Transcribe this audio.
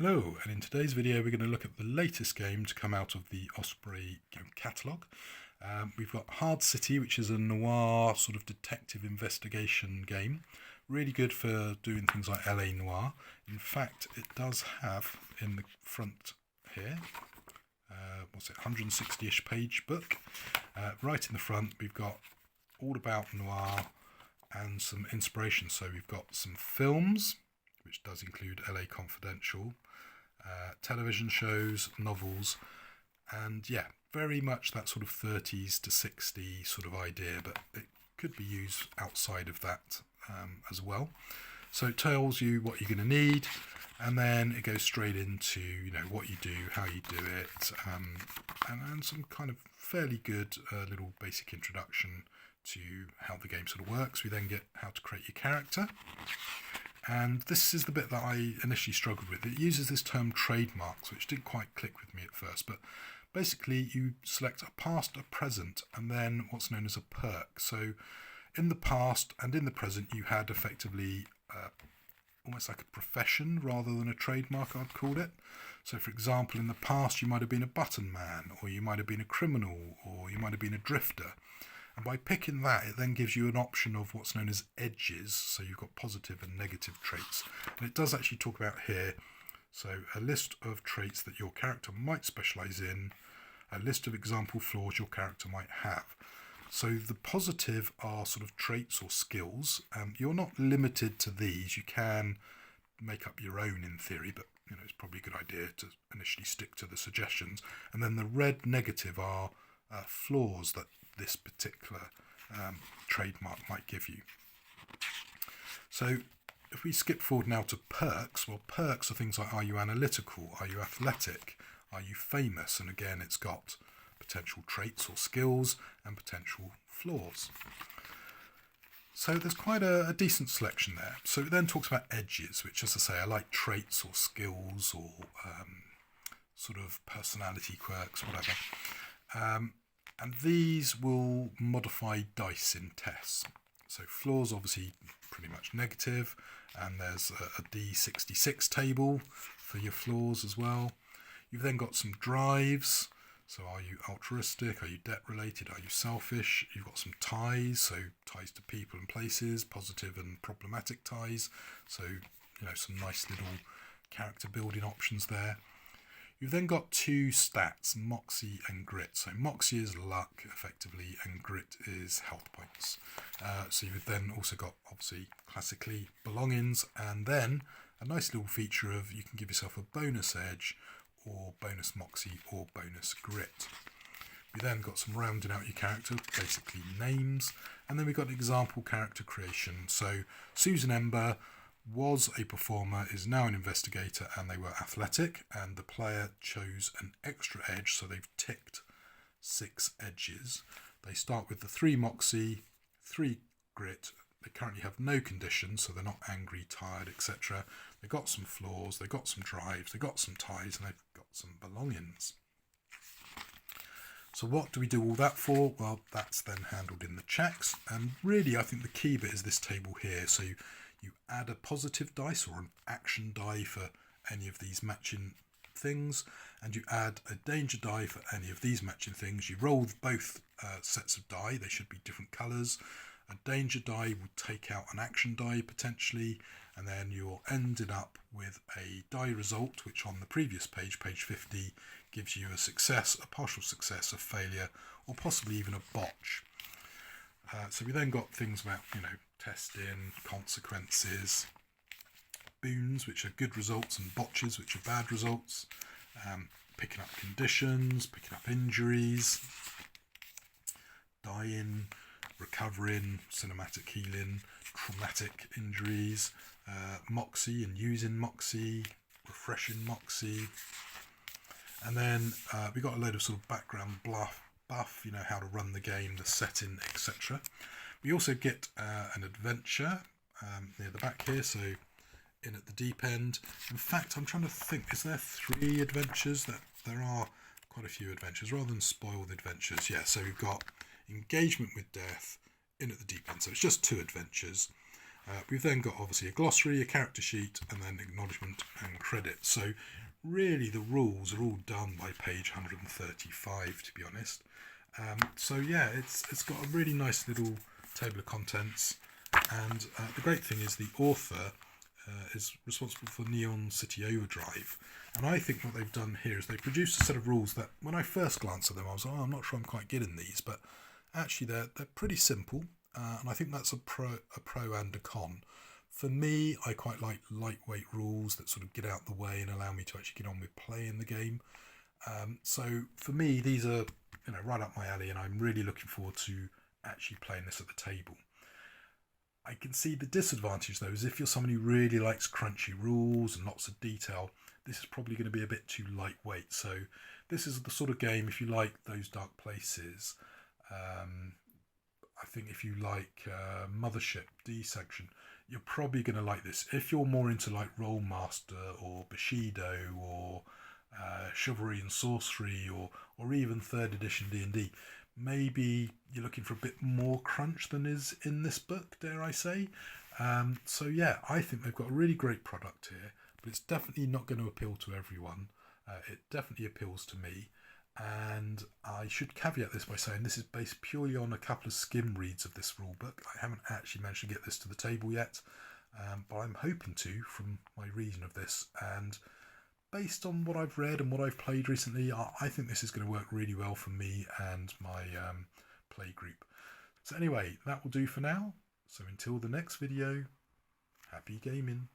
Hello, and in today's video we're going to look at the latest game to come out of the Osprey game catalogue. We've got Hard City, which is a noir sort of detective investigation game. Really good for doing things like LA Noir. In fact, it does have in the front here, 160-ish page book. Right in the front we've got all about noir and some inspiration. So we've got some films, which does include LA Confidential, television shows, novels, and yeah, very much that sort of 30s to 60s sort of idea, but it could be used outside of that as well. So it tells you what you're going to need, and then it goes straight into what you do, how you do it, and some kind of fairly good little basic introduction to how the game sort of works. We then get how to create your character. And this is the bit that I initially struggled with. It uses this term trademarks, which didn't quite click with me at first. But basically, you select a past, a present, and then what's known as a perk. So in the past and in the present, you had effectively almost like a profession rather than a trademark, I'd call it. So, for example, in the past, you might have been a button man, or you might have been a criminal, or you might have been a drifter. And by picking that, it then gives you an option of what's known as edges. So you've got positive and negative traits. And it does actually talk about here, so a list of traits that your character might specialise in, a list of example flaws your character might have. So the positive are sort of traits or skills. You're not limited to these. You can make up your own in theory, but it's probably a good idea to initially stick to the suggestions. And then the red negative are flaws that this particular trademark might give you. So if we skip forward now to perks, well, perks are things like, are you analytical, are you athletic, are you famous, and again it's got potential traits or skills and potential flaws. So there's quite a decent selection there. So it then talks about edges, which, as I say, are like traits or skills or sort of personality quirks, whatever. And these will modify dice in tests. So flaws obviously pretty much negative, and there's a D66 table for your flaws as well. You've then got some drives. So are you altruistic? Are you debt related? Are you selfish? You've got some ties, so ties to people and places, positive and problematic ties. So, some nice little character building options there. You've then got two stats, Moxie and Grit. So Moxie is luck, effectively, and Grit is health points. So you've then also got, obviously, classically, belongings, and then a nice little feature of you can give yourself a bonus edge, or bonus Moxie, or bonus Grit. We then got some rounding out your character, basically names, and then we've got example character creation. So Susan Ember was a performer, is now an investigator, and they were athletic, and the player chose an extra edge, so they've ticked 6 edges. They start with the 3 Moxie, 3 Grit. They currently have no conditions, so they're not angry, tired, etc. They've got some flaws, they've got some drives, they've got some ties, and they've got some belongings. So what do we do all that for? Well, that's then handled in the checks, and really I think the key bit is this table here. So you add a positive dice or an action die for any of these matching things, and you add a danger die for any of these matching things. You roll both sets of die, they should be different colours. A danger die will take out an action die potentially, and then you're ended up with a die result, which on the previous page, page 50, gives you a success, a partial success, a failure, or possibly even a botch. So we then got things about, testing, consequences, boons, which are good results, and botches, which are bad results, picking up conditions, picking up injuries, dying, recovering, cinematic healing, traumatic injuries, Moxie and using Moxie, refreshing Moxie. And then we got a load of sort of background buff, how to run the game, the setting, etc. We also get an adventure near the back here, so in at the deep end. In fact, I'm trying to think, is there 3 adventures? There are quite a few adventures, rather than spoil the adventures. Yeah, so we've got engagement with death, in at the deep end, so it's just 2 adventures. We've then got obviously a glossary, a character sheet, and then acknowledgement and credit. So really the rules are all done by page 135, to be honest. So yeah, it's got a really nice little table of contents, and the great thing is the author is responsible for Neon City Overdrive, and I think what they've done here is they've produced a set of rules that when I first glanced at them I was like, oh, I'm not sure I'm quite getting these, but actually they're pretty simple, and I think that's a pro and a con. For me, I quite like lightweight rules that sort of get out the way and allow me to actually get on with playing the game. So for me, these are right up my alley, and I'm really looking forward to actually playing this at the table. I can see the disadvantage though is if you're someone who really likes crunchy rules and lots of detail, this is probably going to be a bit too lightweight. So this is the sort of game, if you like those dark places, I think if you like Mothership, D section, you're probably going to like this. If you're more into like Rollmaster or Bushido or Chivalry and Sorcery or even 3rd edition D&D, maybe you're looking for a bit more crunch than is in this book, dare I say. So yeah, I think they've got a really great product here, but it's definitely not going to appeal to everyone. It definitely appeals to me, and I should caveat this by saying this is based purely on a couple of skim reads of this rulebook. I haven't actually managed to get this to the table yet, but I'm hoping to from my reading of this, and based on what I've read and what I've played recently, I think this is going to work really well for me and my play group. So anyway, that will do for now. So until the next video, happy gaming.